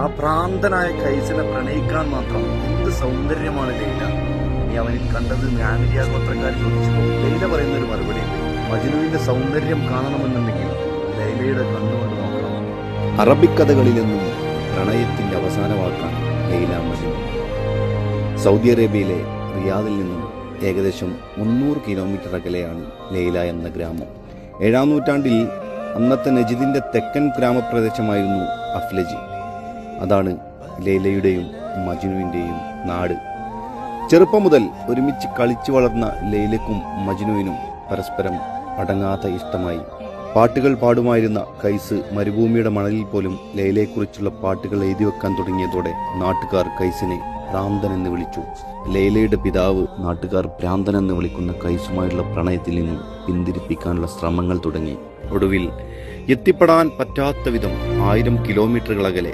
ആ ഭ്രാന്തനായ കൈസിനെ പ്രണയിക്കാൻ മാത്രം എന്ത് സൗന്ദര്യമാണ് ലൈല. നീ അവനിൽ കണ്ടത് ആമിലിയ ഗോത്രക്കാർ ചോദിച്ചപ്പോൾ ലൈല പറയുന്ന ഒരു മറുപടി ഉണ്ട്. മജ്നുവിന്റെ സൗന്ദര്യം കാണണമെന്നുണ്ടെങ്കിൽ ലൈലയുടെ കണ്ണുകൊണ്ട് നോക്കണം. അറബിക് കഥകളിൽ നിന്നും പ്രണയത്തിന്റെ അവസാന വാക്കാണ് ലൈല മജ്നു. സൗദി അറേബ്യയിലെ റിയാദിൽ നിന്നും ഏകദേശം 300 കിലോമീറ്റർ അകലെയാണ് ലൈല എന്ന ഗ്രാമം. 7-ാം നൂറ്റാണ്ടിൽ അന്നത്തെ നജിദിന്റെ തെക്കൻ ഗ്രാമപ്രദേശമായിരുന്നു അഫ്ലജ്. അതാണ് ലൈലയുടെയും മജ്നുവിന്റെയും നാട്. ചെറുപ്പം മുതൽ ഒരുമിച്ച് കളിച്ചു വളർന്ന ലൈലക്കും മജ്നുവിനും പരസ്പരം അടങ്ങാത്ത ഇഷ്ടമായി. പാട്ടുകൾ പാടുമായിരുന്ന കൈസ് മരുഭൂമിയുടെ മണലിൽ പോലും ലൈലയെക്കുറിച്ചുള്ള പാട്ടുകൾ എഴുതി വെക്കാൻ തുടങ്ങിയതോടെ നാട്ടുകാർ കൈസിനെ ഭ്രാന്തൻ എന്ന് വിളിച്ചു. ലൈലയുടെ പിതാവ് നാട്ടുകാർ ഭ്രാന്തൻ എന്ന് വിളിക്കുന്ന കൈസുമായുള്ള പ്രണയത്തിൽ നിന്നും പിന്തിരിപ്പിക്കാനുള്ള ശ്രമങ്ങൾ തുടങ്ങി. ഒടുവിൽ എത്തിപ്പെടാൻ പറ്റാത്ത വിധം 1000 കിലോമീറ്ററുകൾ അകലെ